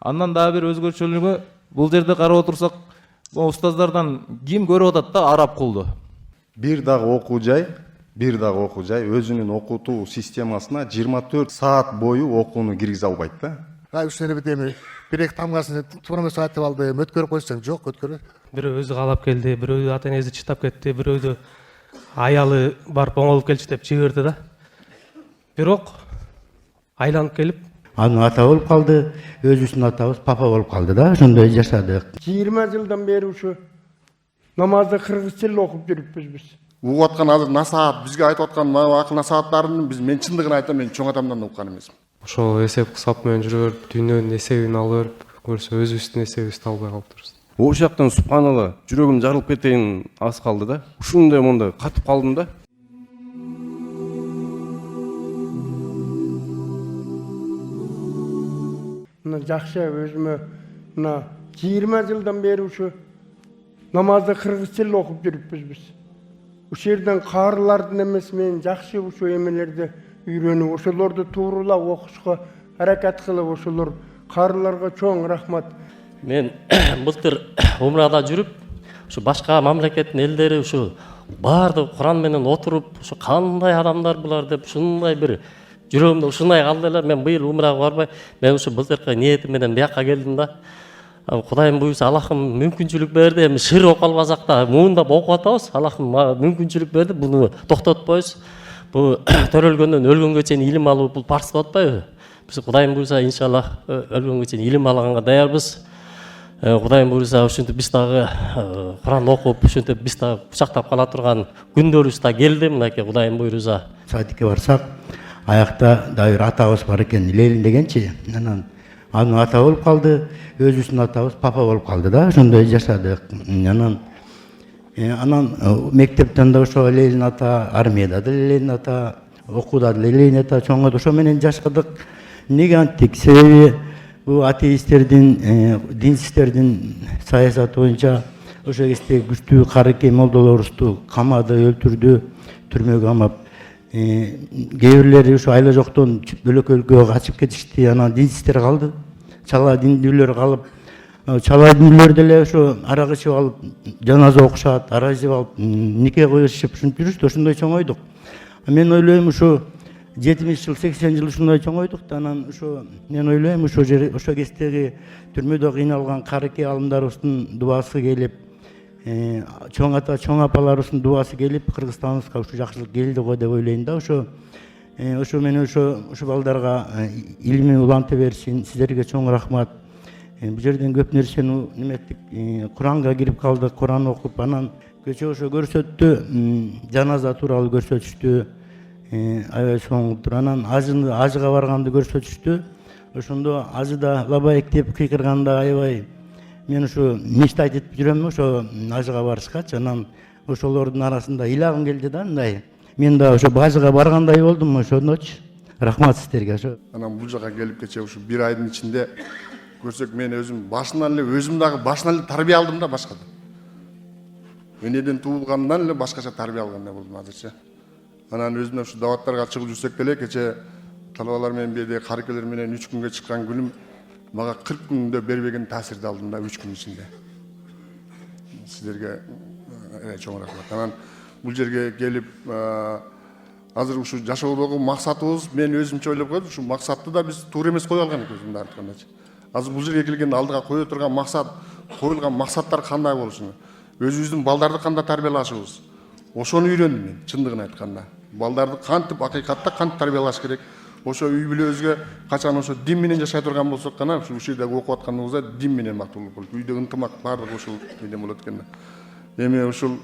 Андан дагы бир өзгөчөлүгү бул жерде карап отурсак, устаздардан ким көрүп атат да араб кулду. Бир дагы окуу жай өзүнүн окутуу системасына 24 саат бою окууну киргизе албайт да. Ушуну эми бир-эки тамгасын туура саат деп алды, өткөрүп койсоң жок, өткөрбөйт. Бирөө өзү каалап келди, бирөө ата энеси чыдап кетти, бирөөдө аялы барып оңолуп келчи деп жиберди да. Бирок айланып келип анын ата болуп калды, өзүбүздүн атабыз папа болуп калды да, ошондой жашадык. 20 жылдан бери ушу намазды кыргыз тилинде окуп жүрүппүз биз. Угуп аткан азыр насаат, бизге айтып аткан акыл насааттарын мен чындыгын айтам, мен чоң адамдан да уккан эмесмин. Ошол эсеп кысап менен жүрө берип, дүйнөнүн эсебин ала берип, көрсө өзүбүздүн эсебибизди албай калыптырбыз. Ош жактан субханалла жүрөгүм жарылып кетейин аз калды да. Ушундай монда катып калдым да. Мына жакшы өзүмө мына 20 жылдан бери ушу намазды кыргыз тилинде окуп жүрүппүз биз. Ушул жерден каарылардын эмеси менен жакшы ушу эмелерди үйрөнүп, ошолорду туурулап окушка аракет кылып, ошолор каарыларга чоң рахмат. Мен былтыр умрада жүрүп, ушу башка мамлекеттин элдери ушу баардык Куран менен отуруп, ушу кандай адамдар булар деп ушундай бир жүрөгүмдө ушундай калды эле. Мен быйыл умрага барбай, мен ушу былтыркы ниетим менен бияка келдим да. Кудайым буюрса Аллахым мүмкүнчүлүк берди. Эми шыр окуп албасак да муунда окуп атабыз. Аллахым мүмкүнчүлүк берди. Буну токтотпойбуз. Бу төрөлгөндөн өлгөнгө чейин илим алуу бул парыз болуп атпайбы? Биз Кудайым буюрса иншаллах өлгөнгө чейин илим алганга даярбыз. Кудайым буюрса ушинтип биз дагы Куран окуп, ушинтип биз дагы кучактап кала турган күндөрүбүз да келди. Мынакей Кудайым буюрса. Садикке барсак, аякта дагы бир атабыз бар экен, Лелин дегенчи. Анын ата болуп калды, өзүбүздүн атабыз папа болуп калды да, ошондой жашадык. Анан мектептен да ошо Лелин ата, армияда да Лелин ата, окууда да Лелин ата, чоңойдук. Ошо менен жашадык. Неге анттик? Себеби бул атеисттердин, динсиздердин саясаты боюнча ошо кезде күчтүү карыкей молдолорубузду камады, өлтүрдү, түрмөгө камап. Кээ бирлери ушу айла жоктон бөлөк өлкөгө качып кетишти. Анан динсиздер калды, чала диндүүлөр калып, чала диндүүлөр деле ошо арак ичип алып, жаназа окушат, арак ичип алып, нике коюшуп ушинтип жүрүштү. Ошондой чоңойдук. Мен ойлойм ушу 70 жыл, 80 жыл ушундай чоңойдук да. Анан ошо мен ойлойм ошо кездеги түрмөдө кыйналган карыкей алымдарыбыздын дубасы келип, чоң ата, чоң апаларыбыздын дубасы келип, Кыргызстаныбызга ушу жакшылык келди го деп ойлойм да. Ошо менен ушу балдарга илими уланта берсин. Сиздерге чоң рахмат. Бул жерден көп нерсени неметтик, Куранга кирип калдык, Куран окуп, анан кечээ ошо көрсөттү, жаназа тууралуу көрсөтүштү. Аябай чоң тур. Анан ажыга барганды көрсөтүштү. Ошондо ажыда лабайык деп кыйкырганда аябай мен ушу мечтать этип жүрөм ошо ажыга барышкачы. Анан ошолордун арасында ыйлагым келди да, мындай. Мен да ошо ажыга баргандай болдум ошондочу. Рахмат сиздерге. Анан бул жака келип кечээ ушу бир айдын ичинде көрсөк, мен өзүм башынан эле өзүм дагы башынан эле тарбия алдым да башкадан. Энеден туулгандан эле башкача тарбия алгандай болдум азырчы. Анан өзүмө ушу даваттарга чыгып жүрсөк деле кечээ талабалар менен бирде карыкелер менен 3 күнгө чыккан күнүм мага 40 күндө бербеген таасирди алдым да 3 күн ичинде. Сиздерге чоң рахмат. Анан бул жерге келип азыр ушу жашоодогу максатыбыз, мен өзүмчө ойлоп койдум, ушу максатты да биз туура эмес кое алган экенбиз мындай айткандачы. Азыр бул жерге келгенде алдыга кое турган максат, коюлган максаттар кандай болушун, өзүбүздүн балдарды кандай тарбиялашыбыз, ошону үйрөндүм мен, чындыгын айтканда. Балдарды кантип акыйкатта кантип тарбиялаш керек. Ошо үй бүлөбүзгө качан ошо дин менен жашай турган болсок гана, ушул жерде окуп атканыбызда дин менен бактылуу болот. Үйдө ынтымак баардык ушул үйдөн болот экен да. Эми ушул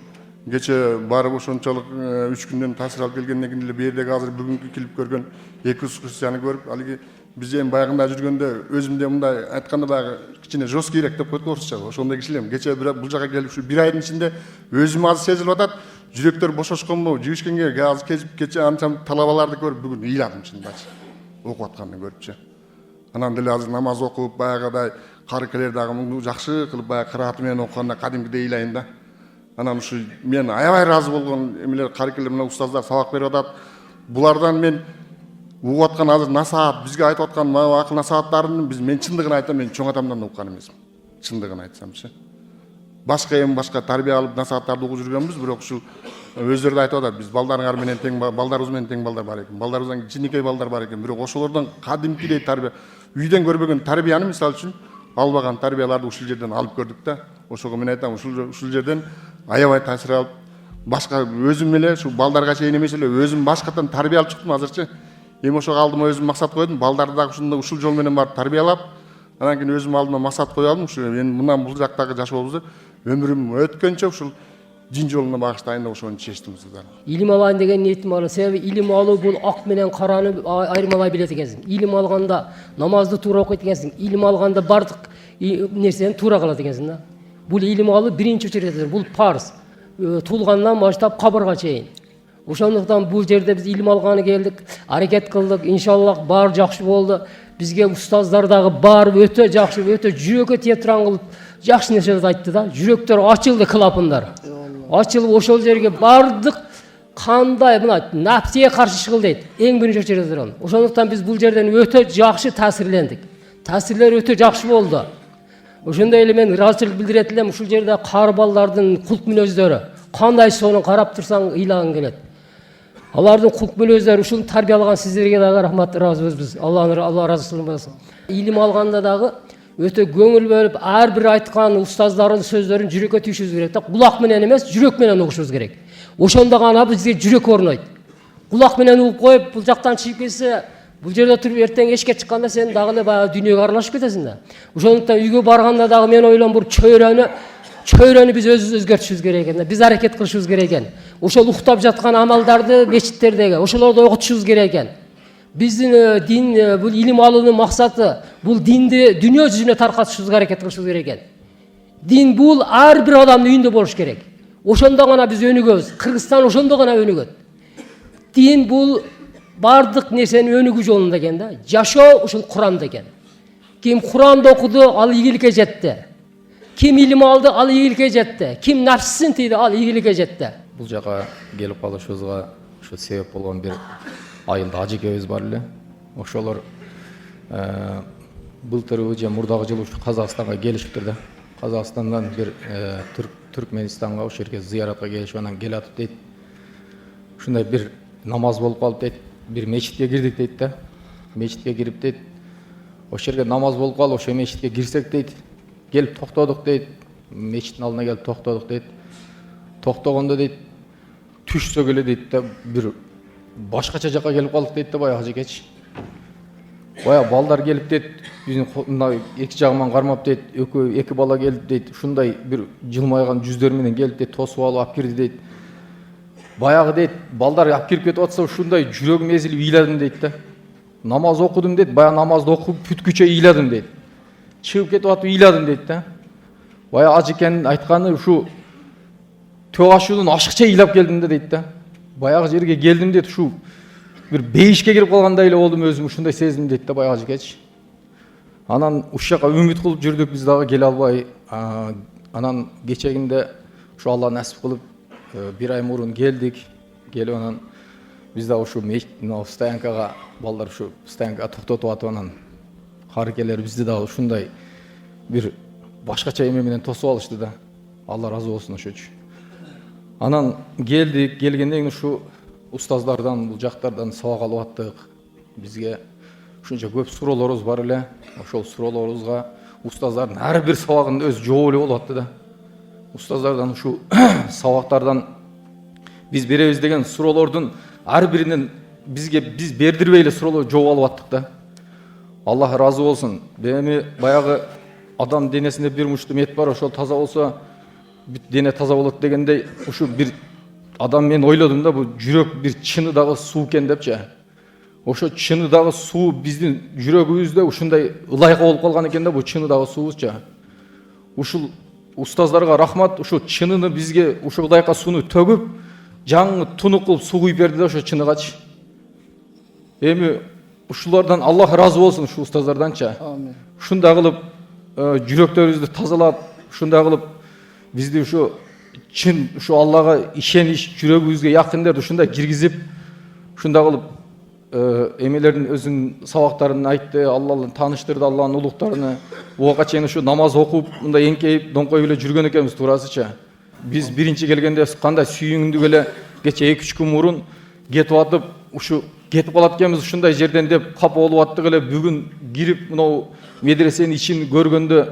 кечээ барып ошончолук 3 күндөн таасир алып келгенден кийин эле бу жердеги азыр бүгүнкү келип көргөн эки экскурсияны көрүп, алиги биз эми баягында жүргөндө өзүмдө мындай айтканда баягы кичине жесткийрээк деп койдук орусча. Ошондой кишилем. Кечээ бул жака келип ушу бир айдын ичинде өзүм азыр сезилип атат. Жүрөктөр бошошконбу, жибишкенге азыр кезип кечээ анча талабаларды көрүп бүгүн ыйладым чындачы. Окуп атканды көрүпчү. Анан деле азыр намаз окуп, баягыдай карыкелер дагы жакшы кылып баягы кырааты менен окуганда кадимгидей ыйлайм да. Анан ушу мен аябай ыраазы болгон эмелер карыкелер менен устаздар сабак берип атат. Булардан мен угуп аткан азыр насаат, бизге айтып аткан акыл насааттарын мен чындыгын айтсам, мен чоң атамдан уккан эмесмин. Чындыгын айтсамчы. Башка тарбия алып насааттарды угуп жүргөнбүз, бирок ушул өздөрү да айтып атат, биз балдарыңар менен тең, балдарыбыз менен тең балдар бар экен. Балдарыбыздан кичинекей балдар бар экен, бирок ошолордон кадимкидей тарбия, үйдөн көрбөгөн тарбияны мисалы үчүн албаган тарбияларды ушул жерден алып көрдүк да. Ошого мен айтам, ушул жерден аябай таасир алып, башка өзүм эле ушу балдарга чейин эмес эле өзүм башкадан тарбия алып чыктым азырчы. Эми ошого алдыма өзүм максат койдум, балдарды дагы ушул жол менен барып тарбиялап, анан кийин өзүм алдыма максат кое алдым, ушу мен мындан бул жактагы жашообузду өмүрүм өткөнчө ушул дин жолуна багыштайын деп ошону чечтим сиздер. Илим алайын деген ниетим бар. Себеби илим алуу бул ак менен караны айырмалай билет экенсиң. Илим алганда намазды туура окуйт экенсиң. Илим алганда бардык нерсени туура кылат экенсиң да. Бул илим алуу биринчи очередде бул парз. Туулгандан баштап кабырга чейин. Ошондуктан бул жерде биз илим алганы келдик, аракет кылдык. Иншаллах баары жакшы болду. Бизге устаздар дагы баары өтө жакшы, өтө жүрөккө тие турган кылып жакшы нерселерди айтты да. Жүрөктөр ачылды, клапандар. Ачылып ошол жерге бардык кандай мына нафсиге каршы чыгыл дейт. Эң биринчи очередде. Ошондуктан биз бул жерден өтө жакшы таасирлендик. Таасирлер өтө жакшы болду. Ошондой эле мен ыраазычылык билдирет элем, ушул жерде кары балдардын кулк мүнөздөрү кандай сону карап турсаң ыйлагың келет. Алардын кулк мүнөздөрү ушуну тарбиялаган сиздерге дагы рахмат, ыраазыбыз биз. Алла ыраазычылыгын болсун. Илим алганда дагы өтө көңүл бөлүп, ар бир айткан устаздардын сөздөрүн жүрөккө тийишибиз керек да. Кулак менен эмес, жүрөк менен угушубуз керек. Ошондо гана бизге жүрөк орнойт. Кулак менен угуп коюп, бул жактан чыгып келсе, бул жерде туруп эртең эшикке чыкканда сен дагы эле баягы дүйнөгө аралашып кетесиң да. Ошондуктан үйгө барганда дагы мен ойлойм, бул чөйрөнү биз өзүбүз өзгөртүшүбүз керек экен да. Биз аракет кылышыбыз керек экен. Ошол уктап жаткан амалдарды мечиттердеги, ошолорду окутушубуз керек экен. Биздин дин, бул илим алуунун максаты, бул динди дүйнө жүзүнө таркатышыбызга аракет кылышыбыз керек экен. Дин бул ар бир адамдын үйүндө болуш керек. Ошондо гана биз өнүгөбүз. Кыргызстан ошондо гана өнүгөт. Дин бул бардык нерсенин өнүгүү жолунда экен да. Жашоо ушул Куранда экен. Ким Куранды окуду, ал ийгиликке жетти. Ким илим алды, ал ийгиликке жетти. Ким нафсин тийди, ал ийгиликке жетти. Бул жака келип калышыбызга ушу себеп болгон бир айылда ажекебиз бар эле. Ошолор былтыр же мурдагы жылы ушу Казакстанга келишиптир да. Казакстандан бир Түркменистанга ошол жерге зыяратка келишип анан келатып дейт. Ушундай бир намаз болуп калып дейт. Бир мечитке кирдик дейт да. Мечитке кирип дейт. Ошол жерге намаз болуп калып, ошол мечитке кирсек дейт. Келип токтодук дейт. Мечиттин алдына келип токтодук дейт. Токтогондо дейт, түшсөк эле дейт да, бир башкача жака келип калдык дейт да, баягы жекечи. Баягы балдар келип дейт, биздин мына эки жагыман кармап дейт, эки бала келип дейт, ушундай бир жылмайган жүздөр менен келип дейт, тосуп алып алып кирди дейт. Баягы дейт, балдар алып кирип кетип атса, ушундай жүрөгүм эзилип ыйладым дейт да. Намаз окудум дейт, баягы намазды окуп бүткүчө ыйладым дейт. Чыгып кетип атып ыйладым дейт да. Баягы ажекенин айтканы ушу төө ашуудан ашыкча ыйлап келдим да дейт да. Баягы жерге келдим дейт, ушу бир бейишке кирип калгандай эле болдум, өзүм ушундай сездим дейт да, баягы жекечи. Анан ушул жака үмүт кылып жүрдүк, биз дагы келе албай. Анан кечегинде ушу Алла насип кылып бир ай мурун келдик. Келип анан биз дагы ушу стоянкага, балдар ушу стоянкага токтотуп атып, анан карыкелер бизди дагы ушундай бир башкача эме менен тосуп алышты да. Алла ыраазы болсун ошочу. Анан келдик, келгенден кийин ушу устаздардан, бул жактардан сабак алып аттык. Бизге ушунча көп суроолорубуз бар эле. Ошол суроолорубузга устаздардын ар бир сабагында өз жообу эле болуп атты да. Устаздардан ушу сабактардан биз беребиз деген суроолордун ар биринен биз бердирбей эле суроолор жооп алып аттык да. Алла ыраазы болсун. Эми баягы адам денесинде бир муштум эт бар, ошол таза болсо бүт дене таза болот дегендей, ушу бир адам мен ойлодум да, бул жүрөк бир чыны дагы суу экен депчи. Ошо чыны дагы суу биздин жүрөгүбүздө ушундай ылайык болуп калган экен да, бул чыны дагы суубузчу. Ушул устаздарга рахмат, ушу чыныны бизге ушу ылайыкка сууну төгүп, жаңы тунук кылып суу куюп берди да ошо чыныгачы. Эми ушулардан Алла ыраазы болсун, ушу устаздарданчы. Амин. Ушундай кылып жүрөктөрүбүздү тазалап, ушундай кылып бизди ушу чын ушу Аллага ишенич, жүрөгүбүзгө якындарды ушундай киргизип, ушундай кылып эмелердин өзүнүн сабактарын айтты, Алланы тааныштырды, Алланын улуктарыны. Буга чейин ушу намаз окуп, мындай эңкейип, доңкоюп эле жүргөн экенбиз туурасыча. Биз биринчи келгенде кандай сүйүңдүк эле кече 2-3 күн мурун кетип атып, ушу кетип калат экенбиз ушундай жерден деп капа болуп аттык эле. Бүгүн кирип мынау медресенин ичин көргөндө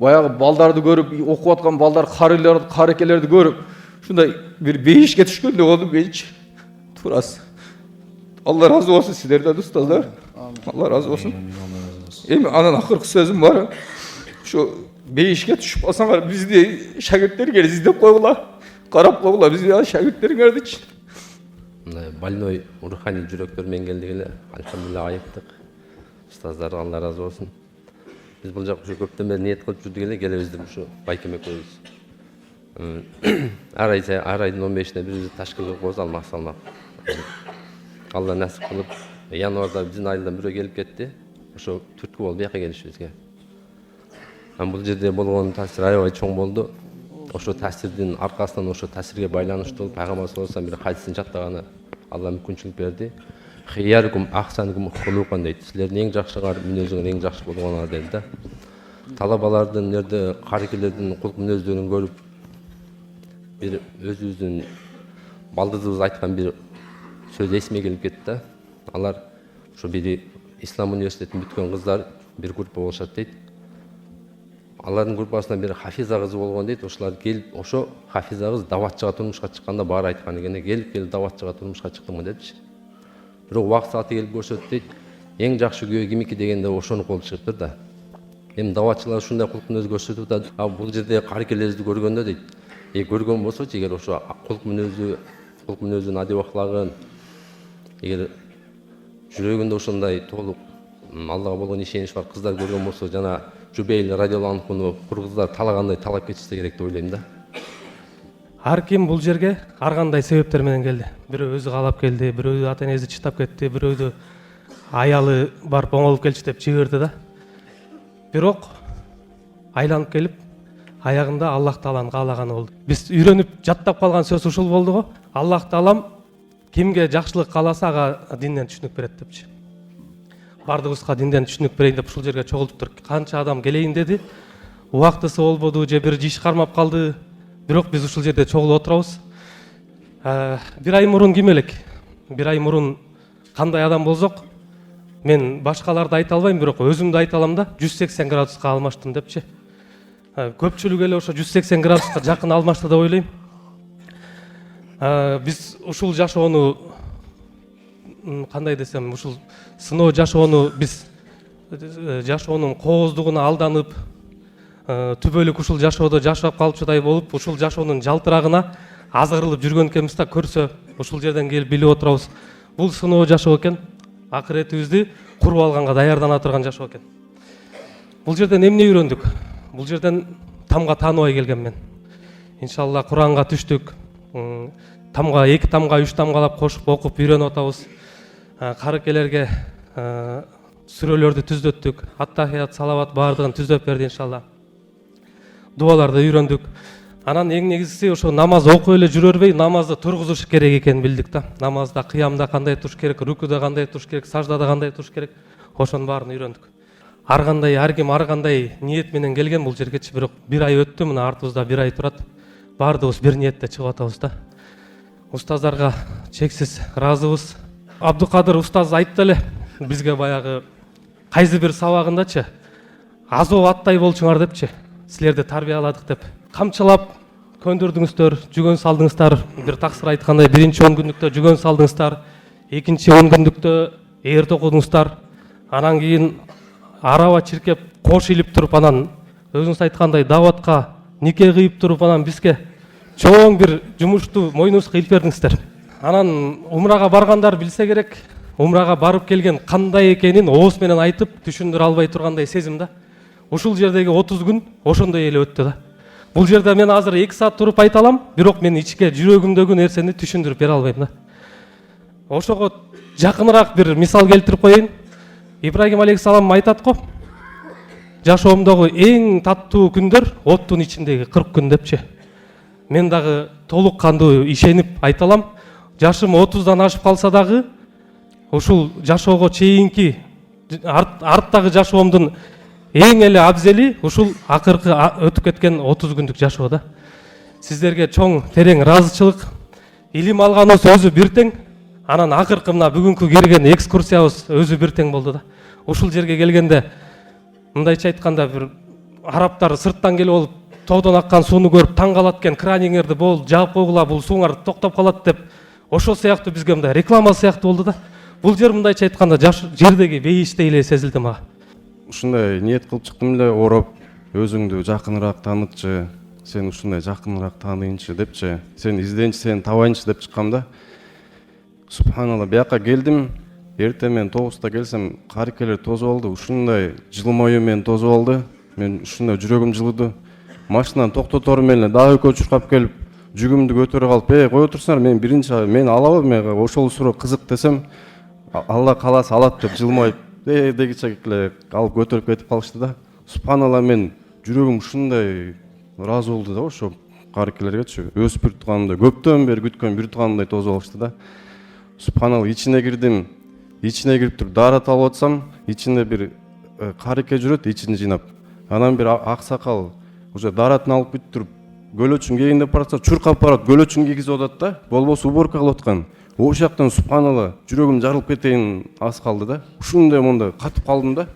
баягы балдарды көрүп, окуп аткан балдар, карекелерди көрүп, ушундай бир бейишке түшкөндөй болдум менчи. Туурасы. Алла разы болсун силерден устаздар. Алла разы болсун. Эми анан акыркы сөзүм бар. Ушу бейишке түшүп калсаңар бизди шагирттерге издеп койгула, карап койгула, бизди шагирттериңердичи. Больной руханий жүрөктөр менен келдик эле. Альхамдулилlah айыктык. Устаздарга Алла разы болсун. Биз бул жакка ушу көптөн бери ниет кылып жүрдүк эле, келебиз деп ушу Байкем экөөбүз. Ар айдын 15-ине бирибизди Ташкентке коебуз, алмак салмак. Алла насип кылып, январда биздин айылдан бирөө келип кетти. Ошо түрткү болуп бияка келишибизге. Бул жерде болгон таасир аябай чоң болду. Ошо таасирдин аркасынан, ошо таасирге байланыштуу Пайгамбар саллаллаху алейхи вассалам бир хадисин жаттаганы Алла мүмкүнчүлүк берди. Хияркум ахсанкум хулукан дейт. Силердин эң жакшылар мүнөзүңөр эң жакшы болгонуңар дейт да. Талабалардын, нерде карекелердин кулк мүнөздөрүн көрүп, бир өзүбүздүн балдызыбыз айткан бир сөз эсиме келип кетти да. Алар ошо бир ислам университетин бүткөн кыздар бир группа болушат дейт. Алардын группасында бир хафиза кызы болгон дейт. Ошолар келип, ошо хафиза кыз даватчыга турмушка чыкканда баары айткан экен, келип даватчыга турмушка чыктым депчи. Бирок убакыт сааты келип көрсөттү дейт. Эң жакшы күйөө кимики дегенде ошону болуп чыгыптыр да. Эми даватчылар ушундай кулк мүнөз көрсөтүп атат. Бул жерде карекелерибизди көргөндө дейт. Көргөн болсочу, эгер ошо кулк мүнөзүн адеп аклагын, эгер жүрөгүндө ошондой толук Аллага болгон ишенич бар кыздар көргөн болсо, жана Жубейл радиаллаху анхуну кыргыздар талагандай талап кетишсе керек деп ойлойм да. Ар ким бул жерге ар кандай себептер менен келди. Бирөө өзү каалап келди, бирөө ата энеси чыдап кетти, бирөөдү аялы барып оңолуп келчи деп жиберди да. Бирок айланып келип аягында Аллах Тааланын каалаганы болду. Биз үйрөнүп жаттап калган сөз ушул болду го. Аллах Таалам кимге жакшылык кааласа ага динден түшүнүк берет депчи. Бардыгыбызга динден түшүнүк берейин деп ушул жерге чогултуптур. Канча адам келейин деди. Убактысы болбоду, же бир иш кармап калды. Бирок биз ушул жерде чогулуп отурабыз. Бир ай мурун ким элек? Бир ай мурун кандай адам болсок, мен башкаларды айта албайм, бирок өзүмдү айта алам да, 180 градуска алмаштым депчи. Көпчүлүк эле ошо 180 градуска жакын алмашты деп ойлойм. Биз ушул жашоону кандай десем, ушул сыноо жашоону биз жашоонун кооздугуна алданып, түбөлүк ушул жашоодо жашап калчудай болуп, ушул жашоонун жалтырагына азгырылып жүргөн экенбиз да, көрсө ушул жерден келип билип отурабыз. Бул сыноо жашоо экен, акыретибизди куруп алганга даярдана турган жашоо экен. Бул жерден эмне үйрөндүк? Бул жерден тамга тааныбай келген мен. Иншалла Куранга түштүк. Тамга 2 тамга 3 тамгалап кошуп окуп үйрөнүп атабыз. Карекелерге сүрөлөрдү түздөттүк. Аттахият, салават баардыгын түздөп берди иншалла. Дуаларды үйрөндүк. Анан эң негизгиси ошо намаз окуп эле жүрө бербей, намазды тургузуш керек экенин билдик да. Намазда, кыямда кандай туруш керек, рүкүдө кандай туруш керек, саждада кандай туруш керек, ошонун баарын үйрөндүк. Ар ким ар кандай ниет менен келген бул жергечи, бирок бир ай өттү, мына артыбызда бир ай турат. Баардыгыбыз бир ниетте чыгып атабыз да. Устаздарга чексиз ыраазыбыз. Абдукадыр устаз айтты эле бизге баягы кайсы бир сабагындачы азоо аттай болчуңар депчи, силерди тарбияладык деп. Камчылап көндүрдүңүздөр, жүгөн салдыңыздар. Бир таксыр айткандай, биринчи 10 күндүктө жүгөн салдыңыздар, экинчи 10 күндүктө ээрт окудуңуздар. Анан кийин араба чиркеп, кош илип туруп, анан өзүңүз айткандай даватка нике кыйып туруп, анан бизге чоң бир жумушту мойнуңузга илип бердиңиздер. Анан умрага баргандар билсе керек, умрага барып келген кандай экенин ооз менен айтып түшүндүрө албай тургандай сезим да. Ушул жердеги 30 күн ошондой эле өттү да. Бул жерде мен азыр 2 саат туруп айта алам, бирок мен ичке жүрөгүмдөгү нерсени түшүндүрүп бере албайм да. Ошого жакыныраак бир мисал келтирип коеюн. Ибрагим алейхиссалам айтат го, жашоомдогу эң таттуу күндөр оттун ичиндеги 40 күн депчи. Мен дагы толук кандуу ишенип айта алам. Жашым 30-дан ашып калса дагы, ушул жашоого чейинки арттагы жашоомдун эң эле абзели ушул акыркы өтүп кеткен 30 күндүк жашоо да. Сиздерге чоң терең ыраазычылык. Илим алганыбыз өзү бир тең, анан акыркы мына бүгүнкү келген экскурсиябыз өзү бир тең болду да. Ушул жерге келгенде мындайча айтканда бир арабтар сырттан келип алып тоодон аккан сууну көрүп таң калат экен, краниңерди болуп жаап койгула, бул сууңар токтоп калат деп, ошол сыяктуу бизге мындай реклама сыяктуу болду да. Бул жер мындайча айтканда жердеги бейиштей эле сезилди мага. Ушундай ниет кылып чыктым эле, ороп өзүңдү жакыныраак таанытчы, сен ушундай жакыныраак тааныйынчы депчи, сени издейинчи, сени табайынчы деп чыккам да. Субханалла, бияка келдим, эртең менен 9-та келсем, карикелер тозуп алды, ушундай жылмоюу менен тозуп алды. Мен ушундай жүрөгүм жылыды. Машинаны токтотору менен дагы экөө чуркап келип, жүгүмдү көтөрүп алып, кое турсаңар, мен биринчи мен алабы, мен ошол суроо кызык десем, Алла кааласа алат деп жылмайып, дегиче эле алып көтөрүп кетип калышты да. Субханалла, мен жүрөгүм ушундай ыраазы болду да ошо карикелергечи. Өз бир тууганымдай, көптөн бери күткөн бир тууганымдай тозуп алышты да. Субханалла, ичине кирдим. Ичине кирип туруп дарат алып атсам, ичинде бир карике жүрөт, ичин жыйнап. Анан бир аксакал уже даратын алып бүт туруп, көлөчүн кийин деп баратса, чуркап барат, көлөчүн кийгизип атат да. Болбосо уборка кылып аткан. Ошол жактан субханалла, жүрөгүм жарылып кетейин аз калды да. Ушундай монда катып калдым да.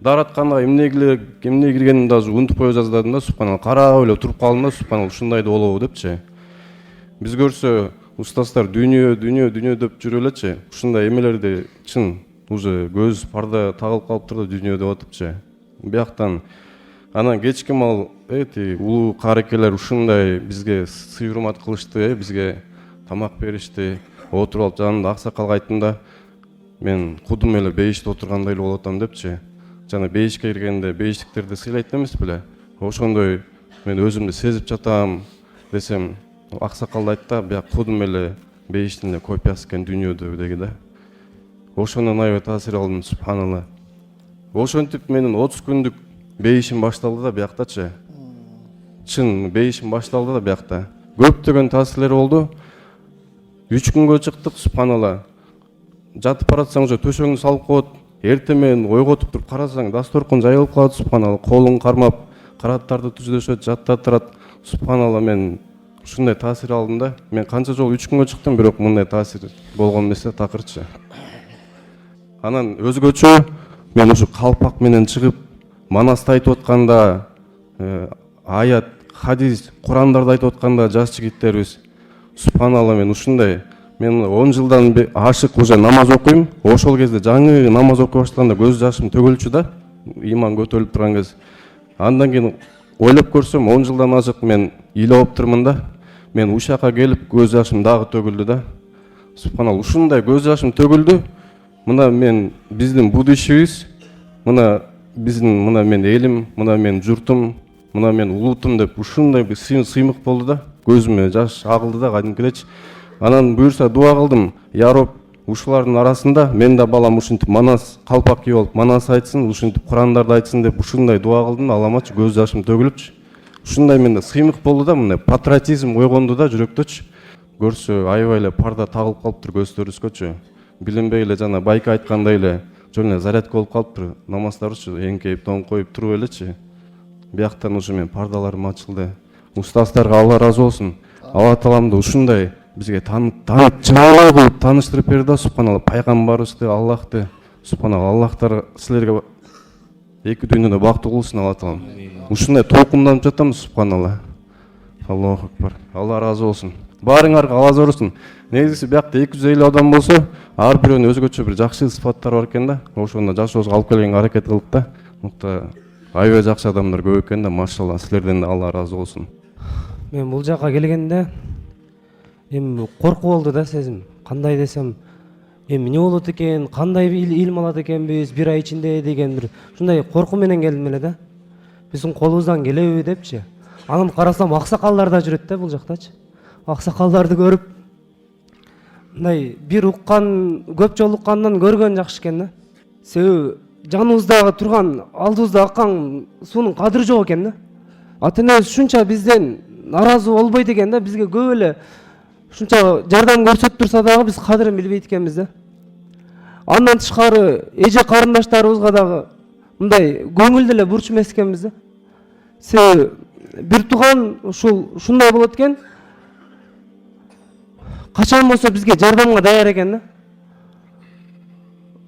Даратканга эмне киргенин даже унутуп кое жаздадым да, субханалла. Карап эле туруп калдым да, субханалла, ушундай да болобу депчи. Биз көрсө устаздар дүйнө деп жүрө элечи. Ушундай эмелерди чын уже көз парда тагылып калыптыр да дүйнө деп атыпчы. Бияктан анан кечки мал улуу карикелер ушундай бизге сый урмат кылышты, бизге тамак беришти. Отуруп алып жанымда аксакалга айттым да, мен кудум эле бейиште отургандай эле болуп атам депчи. Жана бейишке киргенде бейиштиктерди сыйлайт эмес беле. Ошондой мен өзүмдү сезип жатам десем, аксакал айтты, бияк кудум эле бейиштин эле копиясы экен дүйнөдө деги да. Ошондон аябай таасир алдым, субханалла. Ошентип менин 30 күндүк бейишим башталды да бияктачы. Чын бейишим башталды да биякта. Көптөгөн таасирлер болду. 3 күнгө чыктык, субханалла. Жатып баратсаң уже төшөгүңдү салып коет. Эртең менен ойготуп туруп карасаң, дасторкон жайылып калат, субханалла. Колуң кармап, караттарды түздөшөт, жаттап турат. Субханалла, мен ушундай таасир алдым да. Мен канча жолу 3 күнгө чыктым, бирок мындай таасир болгон эмес да, такырчы. Анан өзгөчө мен ушу калпак менен чыгып, Манаста айтып атканда, аят, хадис, Курандарды айтып атканда жаш жигиттерибиз, субханалла, мен ушундай, мен 10 жылдан ашык уже намаз окуйм. Ошол кезде жаңы намаз окуй баштаганда көз жашым төгүлчү да, иман көтөрүлүп турган кез. Андан кийин ойлоп көрсөм, 10 жылдан ашык мен иле болуп турмун да. Мен ушакка келип көз жашым дагы төгүлдү да. Субханалла, ушундай көз жашым төгүлдү. Мына мен биздин будущийбиз, мына биздин мына мен элим, мына мен журтум, мына мен улутум деп ушундай бир сыймык болду да. Көзүмө жаш агылды да кадимкидечи. Анан буюрса дуа кылдым. Я Роб, ушулардын арасында мен да балам ушинтип Манас калпак кийип алып Манас айтсын, ушинтип Курандарды айтсын деп ушундай дуа кылдым. Аламачы көз жашым төгүлүпчү. Ушундай менде сыймык болду да, мындай патриотизм ойгонду да жүрөктөчү. Көрсө аябай эле парда тагылып калыптыр көздөрүбүзгөчү. Билинбей эле жана байка айткандай эле жөн эле зарядка болуп калыптыр. Намаздарыбызчы эңкейип тоң коюп туруп элечи. Бияктан уже мен пардаларым ачылды. Устаздарга Алла разы болсун. Алла Тааламды ушундай бизге чыңалуу кылып тааныштырып берди да, субханалла, пайгамбарыбызды, Аллахты. Субханалла, Аллахтар силерге эки дүйнөдө бактылуу кылсын, Алла Таалам. Ушундай толкунданып жатам, субханалла. Аллаху акбар. Алла разы болсун. Баарыңарга Алла разы болсун. Негизгиси биякта 250 адам болсо, ар бирөөнүн өзгөчө бир жакшы сыфаттары бар экен да. Ошондо жашообузга алып келгенге аракет кылып да. Мыкта аябай жакшы адамдар көп экен да, машалла. Силерден да Алла разы болсун. Мен бул жака келгенде эми коркуу болду да сезим. Кандай десем, эми эмне болот экен, кандай илим алат экенбиз бир ай ичинде деген бир ушундай коркуу менен келдим эле да. Биздин колубуздан келеби депчи. Анан карасам аксакалдар да жүрөт да бул жактачы. Аксакалдарды көрүп мындай бир уккан, көп жолу уккандан көргөн жакшы экен да. Себеби жаныбызда турган, алдыбызда аккан суунун кадыры жок экен да. Ата энебиз ушунча бизден наразы болбойт экен да, бизге көп эле ушунча жардам көрсөтүп турса дагы биз кадырын билбейт экенбиз да. Андан тышкары эже карындаштарыбызга дагы мындай көңүлдүү эле бурч эмес экенбиз да. Себеби бир тууган ушундай болот экен. Качан болсо бизге жардамга даяр экен да.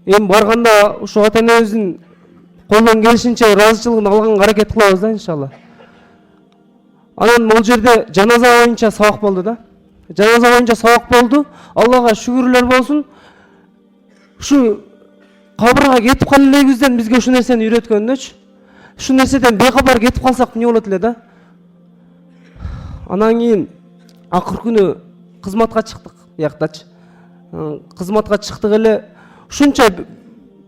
Эми барганда ушу ата энебиздин колдон келишинче ыраазычылыгын алганга аракет кылабыз да иншалла. Анан бул жерде жаназа боюнча сабак болду да. Жаназа боюнча сабак болду. Аллага шүгүрлөр болсун. Ушу кабырга кетип калебизден бизге ушул нерсени үйрөткөндөчү. Ушул нерседен бейкабар кетип калсак эмне болот эле да? Анан кийин акыркы күнү кызматка чыктык бияктачы. Кызматка чыктык эле ушунча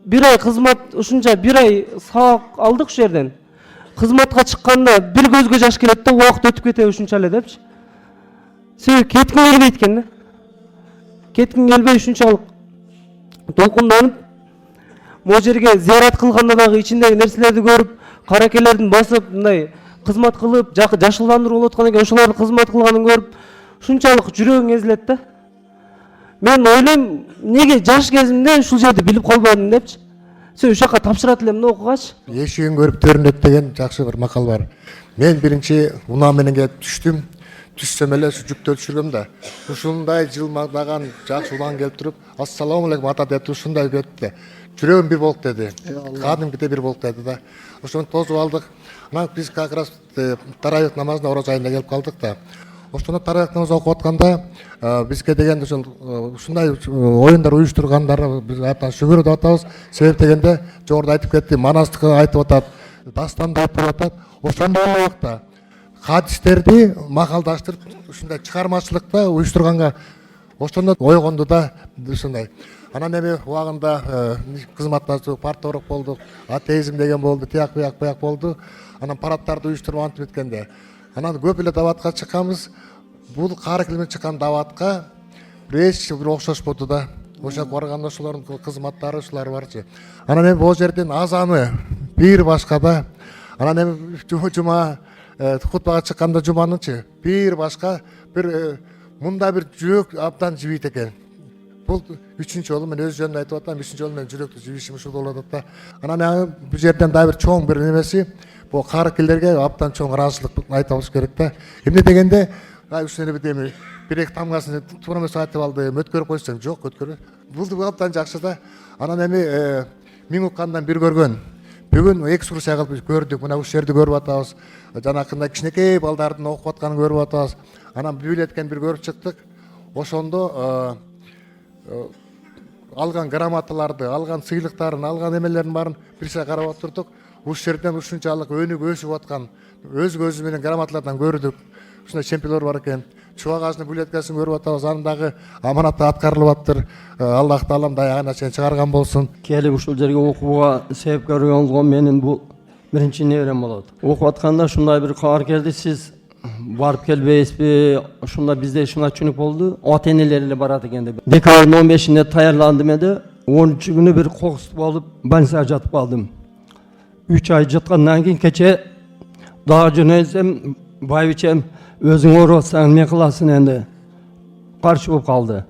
бир ай кызмат, ушунча бир ай сабак алдык ушул жерден. Кызматка чыкканда бир көзгө жаш келет да, убакыт өтүп кетеби ушунча эле депчи. Себеби кетким келбейт экен да. Кетким келбей ушунчалык толкунданып, могу жерге зыярат кылганда дагы ичиндеги нерселерди көрүп, каракелердин басып, мындай кызмат кылып, жашылдандыруу болуп аткан экен, ошолордун кызмат кылганын көрүп, ушунчалык жүрөгүң эзилет да. Мен ойлойм, неге жаш кезимде ушул жерди билип калбадым депчи. Сен ушул жака тапшырат элем окугачы. Эшигин көрүп төрүнөт деген жакшы бир макал бар. Мен биринчи унаа менен келип түштүм. Түшсөм эле жүктө түшүргөм да. Ушундай жылмагдаган жакшы улан келип туруп, ассаламу алейкум ата деп ушундай өттү. Жүрөгүм бир болуп деди. Кадимкидей бир болуп деди да. Ошону тосуп алдык. Анан биз как раз тарайык намазына ороз айында келип калдык да. Ошондо тарайык намаз окуп атканда бизге деген ушундай оюндар уюштургандар биз атан шүгүр деп атабыз. Себеп дегенде жогоруда айтып кетти, манастыкы айтып атат, дастанды айтып атат. Ошондой убакта хадистерди макалдаштырып ушундай чыгармачылыкта уюштурганга ошондо ойгонду да ушундай. Анан эми убагында кызматташып парторг болдук, атеизм деген болду, тияк буяк болду. Анан парадтарды уюштуруп антип өткөндө. Анан көп эле даватка чыкканбыз. Бул каракел менен чыккан даватка эч бир окшошподу да. Ошо барганда ошолордун кызматтары ушулар барчы. Анан эми бул жердин азаны бир башка да. Анан эми жума хутбага чыкканда жуманычы бир башка бир мында бир жүрөк абдан жибийт экен. Бул үчүнчү жолу мен өз жөнүндө айтып атам, үчүнчү жолу мен жүрөктү жибишим ушул болуп атат да. Анан бул жерден дагы бир чоң бир немеси, бул каракелдерге абдан чоң ыраазычылык айтабыз керек да. Эмне дегенде, ушул эми бир эки тамгасын туура эмес айтып алды, өткөрүп койсоң, жок өткөрбөйт. Бул абдан жакшы да. Анан эми миң уккандан бир көргөн. Бүгүн экскурсия кылып көрдүк, мына ушул жерди көрүп атабыз. Жанакындай кичинекей балдардын окуп атканын көрүп атабыз. Анан библиотекени бир көрүп чыктык. Ошондо алган грамоталарды, алган сыйлыктарын, алган эмелерин баарын бирсе карап отурдук. Ушул жерден ушунчалык өнүгүп өсүп аткан өз көзү менен грамоталардан көрдүк. Ушундай чемпиондор бар экен. Чубак агачынын библиотекасын көрүп атабыз. Анын дагы аманаты аткарылып аттыр. Аллах таалам аягына чейин чыгарган болсун. Келип ушул жерге окууга себепкер болгон менин бул биринчи неберем болот. Окуп атканда ушундай бир кабар келди, сиз барып келбейсизби? Ушунда бизде ушундай түшүнүк болду. Ата энелер эле барат экен деп. Декабрдын 15-inde даярдым эди. 10-күнү бир кокус болуп больницага жатып калдым. 3 ай жаткандан кийин кече дагы жөнөсөм, байбичем өзүң ооруп атсаң эмне кыласың энди? Каршы болуп калды.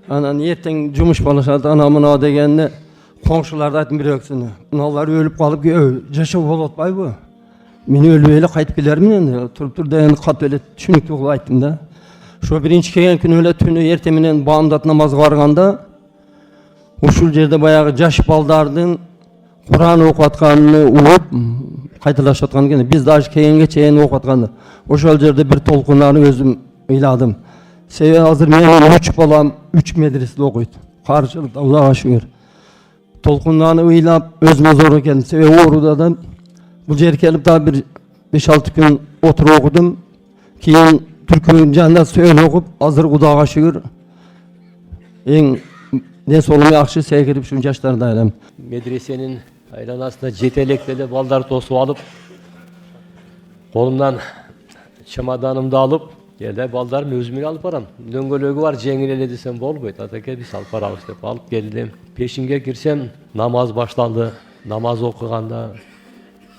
Анан эртең жумуш болушат, ана мына дегенде коңшуларды айттым бирөөксүнү. Мыналар өлүп калып жашоо болуп атпайбы? Мен өлүп эле кайтып келермин энди. Туруп деген кат эле түшүнүктүү кылып айттым да. Ошо биринчи келген күнү эле түнү эртең менен баамдат намазга барганда ушул жерде баягы жаш балдардын Кур'ан окуп атканын угуп кайталашып аткан экен. Биз даже келгенге чейин окуп атканда ошол жерде бир толкунларды өзүм ыйладым. Себеби азыр менин 3 балам 3 медреседе окуйт. Каршылык Аллага шүгүр. Толкунларды ыйлап өзүмө зор экен. Себеби ооруда бул жерге келип дагы бир 5-6 күн отуруп окудум. Кийин түркүнүн жанында сөйөн окуп, азыр Кудайга шүгүр эң ден соолугум жакшы, секирип ушул жаштарды айлам. Медресенин айланасында жетелек эле балдар тосуп алып, колумдан чемоданымды алып, эле балдарым өзүм эле алып барам. Дөңгөлөгү бар, жеңил эле десем болбойт. Атаке биз алып барабыз деп алып келдим. Пешинге кирсем, намаз башталды. Намаз окуганда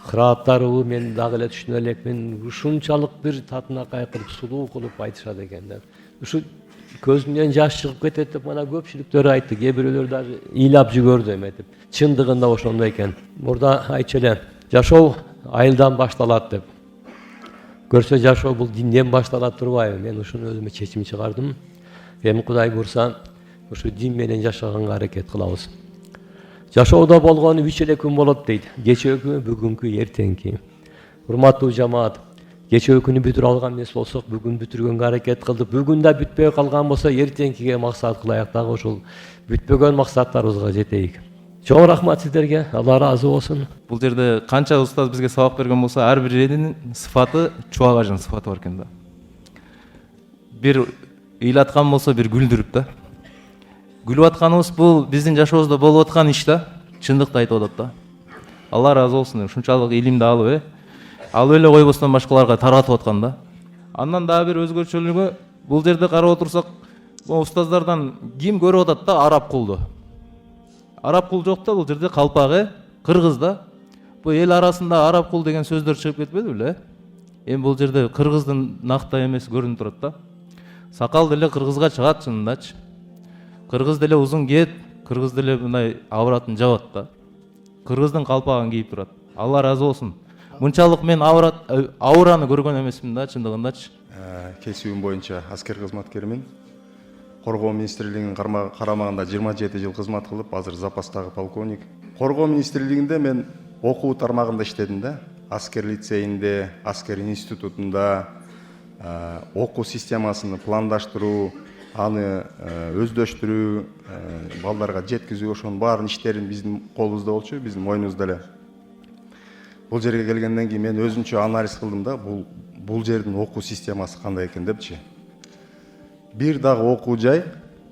кырааттары мен дагы эле түшүнө элекмин. Ушунчалык бир татына кайкырып, сулуу кылып айтышат экен. Ушу көзүмдөн жаш чыгып кетет деп мына көпчүлүктөр айтты, кээ бирөөлөр даже ыйлап жүгөрдү эметип. Чындыгында ошондой экен. Мурда айтчу эле, жашоо айылдан башталат деп. Көрсө жашоо бул динден башталат турбайбы? Мен ушуну өзүмө чечим чыгардым. Эми Кудай буйрса, ушу дин менен жашаганга аракет кылабыз. Жашоодо болгону 3 эле күн болот дейт. Кечээкү, бүгүнкү, эртеңки. Урматтуу жамаат, кечээ күнү бүтүрө алган эмес болсок, бүгүн бүтүргөнгө аракет кылдык. Бүгүн да бүтпөй калган болсо, эртеңкиге максат кылайык дагы ушул бүтпөгөн максаттарыбызга жетейик. Чоң рахмат сиздерге. Алла ыраазы болсун. Бул жерде канча устаз бизге сабак берген болсо, ар биринин сыфаты чубак ажын сыфаты бар экен да. Бир ыйлаткан болсо, бир күлдүрүп да. Күлүп атканыбыз бул биздин жашообузда болуп аткан иш да. Чындыкты айтып атат да. Алла ыраазы болсун. Ушунчалык илимди алып, алып эле койбостон башкаларга таратып аткан да. Андан дагы бир өзгөчөлүгү, бул жерде карап отурсак, устаздардан ким көрүп атат да араб кулду. Араб кул жок да, бул жерде калпак, кыргыз да. Бул эл арасында араб кул деген сөздөр чыгып кетпеди беле? Эми бул жерде кыргыздын накта эмес көрүнүп турат да. Сакал деле кыргызга чыгат чынындачы. Кыргыз деле узун кийет, кыргыз деле мындай авратын жабат да. Кыргыздын калпагын кийип турат. Алла ыраазы болсун. Мынчалык мен аураны көргөн эмесмин да, чындыгындачы. Кесибим боюнча аскер кызматкеримин. Коргоо министрлигинин карамагында 27 жыл кызмат кылып, азыр запастагы полковник. Коргоо министрлигинде мен окуу тармагында иштедим да. Аскер лицейинде, аскер институтунда окуу системасын пландаштыруу, аны өздөштүрүү, балдарга жеткизүү, ошонун баарын иштерин биздин колубузда болчу, биздин мойнубузда эле. Бул жерге келгенден кийин мен өзүмчө анализ кылдым да, бул жердин окуу системасы кандай экен депчи. Бир дагы окуу жай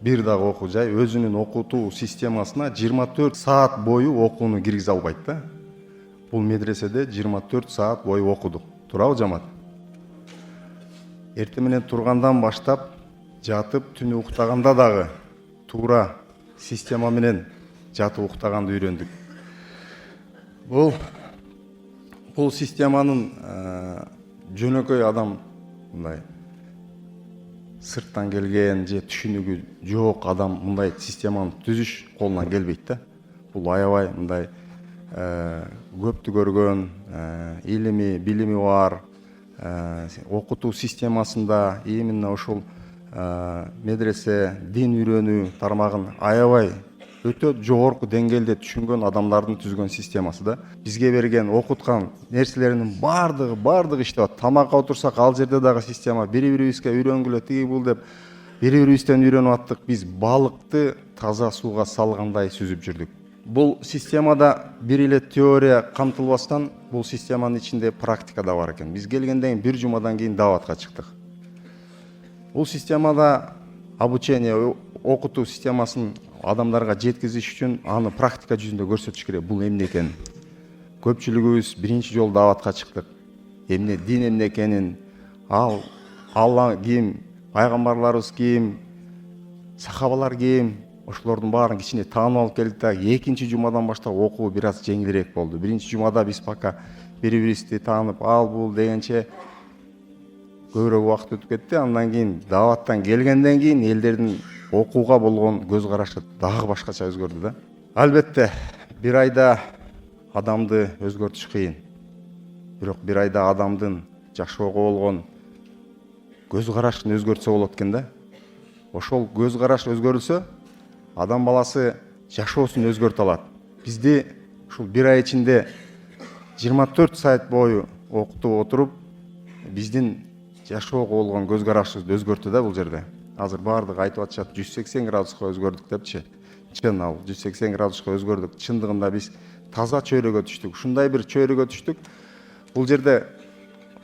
өзүнүн окутуу системасына 24 саат бою окууну киргизе албайт да. Бул медреседе 24 саат бою окудук. Туурабы жамаат? Эртең менен тургандан баштап жатып түнү уктаганда дагы туура система менен жатып уктаганды үйрөндүк. Бул системанын жөнөкөй адам мындай сырттан келген же түшүнүгү жок адам мындай системаны түзүш колунан келбейт да. Бул аябай мындай көптү көргөн, илими, билими бар, окутуу системасында именно ушул медресе, дин үйрөнүү тармагын аябай өтө жогорку деңгээлде түшүнгөн адамдардын түзгөн системасы да. Бизге берген окуткан нерселеринин бардыгы иштеп атат. Тамакка отурсак ал жерде дагы система, бири-бирибизге үйрөнгүлө тиги бул деп бири-бирибизден үйрөнүп аттык. Биз балыкты таза сууга салгандай сүзүп жүрдүк. Бул системада бир эле теория камтылбастан, бул системанын ичинде практика да бар экен. Биз келгенден бир жумадан кийин даватка чыктык. Бул системада обучение, окутуу системасын адамдарга жеткизиш үчүн аны практика жүзүндө көрсөтүш керек. Бул эмне экенин. Көпчүлүгүбүз биринчи жолу даватка чыктык. Эмне дин эмне экенин, Алла ким, пайгамбарларыбыз ким, сахабалар ким, ошолордун баарын кичине таанып алып келдик да, экинчи жумадан баштап окуу бир аз жеңилирээк болду. Биринчи жумада биз пока бири-бирибизди таанып, ал бул дегенче көбүрөөк убакыт өтүп кетти. Андан кийин даваттан келгенден кийин элдердин окууга болгон көз карашы дагы башкача өзгөрдү да. Албетте, бир айда адамды өзгөртүш кыйын. Бирок бир айда адамдын жашоого болгон көз карашын өзгөртсө болот экен да. Ошол көз караш өзгөрүлсө, адам баласы жашоосун өзгөртө алат. Бизди ушул бир ай ичинде 24 саат бою окутуп отуруп, биздин жашоого болгон көз карашыбызды өзгөртү да бул жерде. Азыр баардыгы айтып атышат 180 градуска өзгөрдүк депчи. Чын ал 180 градуска өзгөрдүк. Чындыгында биз таза чөйрөгө түштүк. Ушундай бир чөйрөгө түштүк. Бул жерде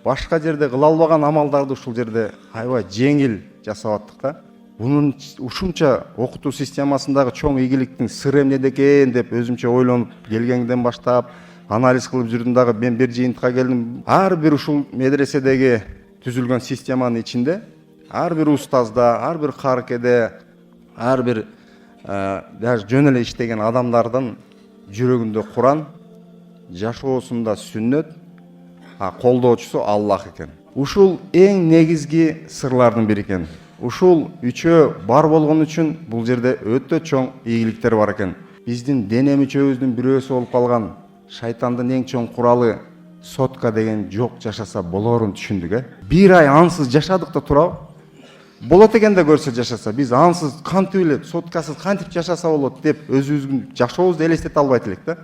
башка жерде кыла албаган амалдарды ушул жерде аябай жеңил жасап аттык да. Бунун ушунча окутуу системасындагы чоң ийгиликтин сыры эмнеде экен деп өзүмчө ойлонуп келгенден баштап анализ кылып жүрдүм дагы. Мен бир жыйынтыкка келдим. Ар бир ушул медреседеги түзүлгөн системанын ичинде ар бир устазда, ар бир каркеде, ар бир даже жөн эле иштеген адамдардын жүрөгүндө Куран, жашоосунда сүннөт, колдоочусу Аллах экен. Ушул эң негизги сырлардын бири экен. ушул үчөө бар болгон үчүн бул жерде өтө чоң ийгиликтер бар экен. Биздин дене мүчөбүздүн бирөөсү болуп калган шайтандын эң чоң куралы сотка деген жок жашаса болорун түшүндүк. Бир ай ансыз жашадык да турабы? Болот экен да көрсө жашаса, биз ансыз кантип эле, соткасыз кантип жашаса болот деп өзүбүздүн жашообузду элестете албайт элек да.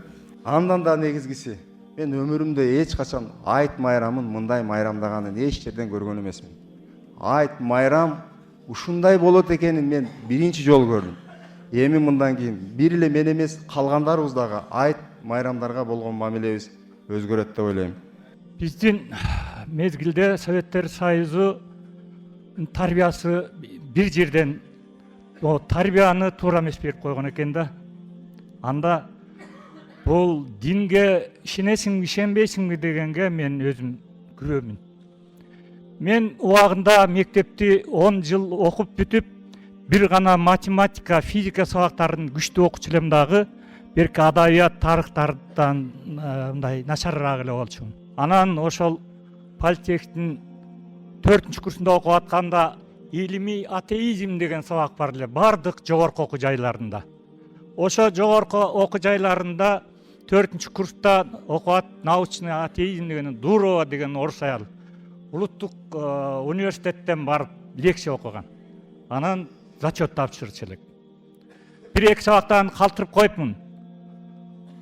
Андан да негизгиси, мен өмүрүмдө эч качан айт майрамын мындай майрамдаганын эч жерден көргөн эмесмин. Айт майрам ушундай болот экенин мен биринчи жолу көрдүм. Эми мындан кийин бир эле мен эмес, калгандарыбыз дагы айт майрамдарга болгон мамилебиз өзгөрөт деп ойлойм. Биздин мезгилде Советтер Союзу тарбиясы бир жерден тарбияны туура эмес берип койгон экен да. Анда бул динге ишенесиңби, ишенбейсиңби дегенге мен өзүм күрөмүн. Мен убагында мектепти 10 жыл окуп бүтүп, бир гана математика, физика сабактарын күчтүү окучу элем дагы, берки адабият, тарыхтардан мындай начарыраак эле болчумун. Анан ошол политехтин 4-курсунда окуп атканда илимий атеизм деген сабак бар эле бардык жогорку окуу жайларында. Ошо жогорку окуу жайларында 4-курста окуп научный атеизм деген Дурова деген орус аял улуттук университеттен барып лекция окуган. Анан зачет тапшырчу элек. Бир-эки сабактан калтырып коюпмун.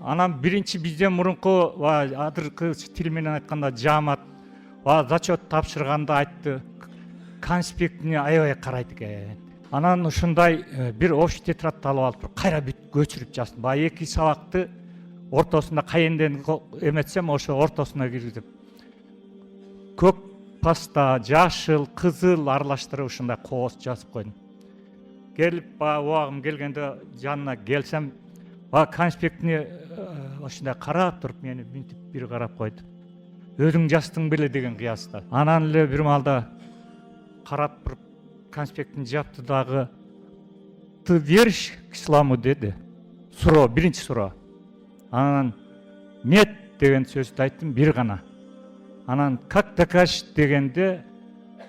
Анан биринчи бизден мурунку азыркы тил менен айтканда жаамат зачет тапшырганда айтты, конспектине аябай карайт экен. Анан ушундай бир общий тетрадьты алып алып кайра бүт көчүрүп жаздым. Баягы эки сабакты ортосунда кайенден эметсем ошо ортосуна киргизип көк паста, жашыл, кызыл аралаштырып ушундай кооз жазып койдум. Келип убагым келгенде жанына келсем, конспектине ушундай карап туруп мени мынтип бир карап койду. Өзүң жаздың беле деген кыяста. Анан эле бир маалда карап туруп конспектин жапты дагы ты веришь к исламу деди. Суроо, биринчи суроо. Анан нет деген сөздү айттым бир гана. Анан как докажешь дегенде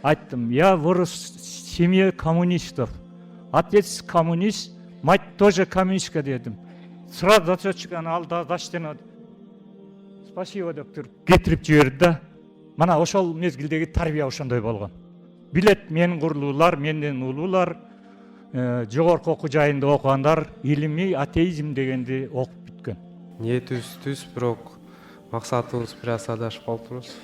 айттым, я вырос в семье коммунистов. Отец коммунист, мать тоже коммунистка дедим. Сразу зачетчикан алды, заштен спасибо деп туруп кетирип жиберди да. Мана ошол мезгилдеги тарбия ошондой болгон. Билет менин курлуулар, менден улуулар, жогорку окуу жайында окугандар илимий атеизм дегенди окуп бүткөн. Ниетибиз түз, бирок максатыбыз бир аз адашып калыптырбыз.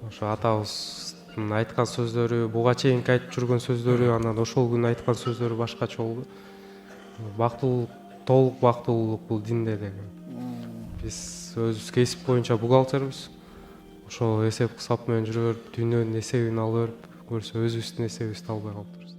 Ошо атабыздын айткан сөздөрү, буга чейинки айтып жүргөн сөздөрү, анан ошол күнү айткан сөздөрү башкача болду. Бактылуулук, толук бактылуулук бул динде деген. Биз өзүбүз кесип боюнча бухгалтербиз. Ошол эсеп кысап менен жүрө берип, дүйнөнүн эсебин ала берип, көрсө өзүбүздүн эсебибизди албай калыптырбыз.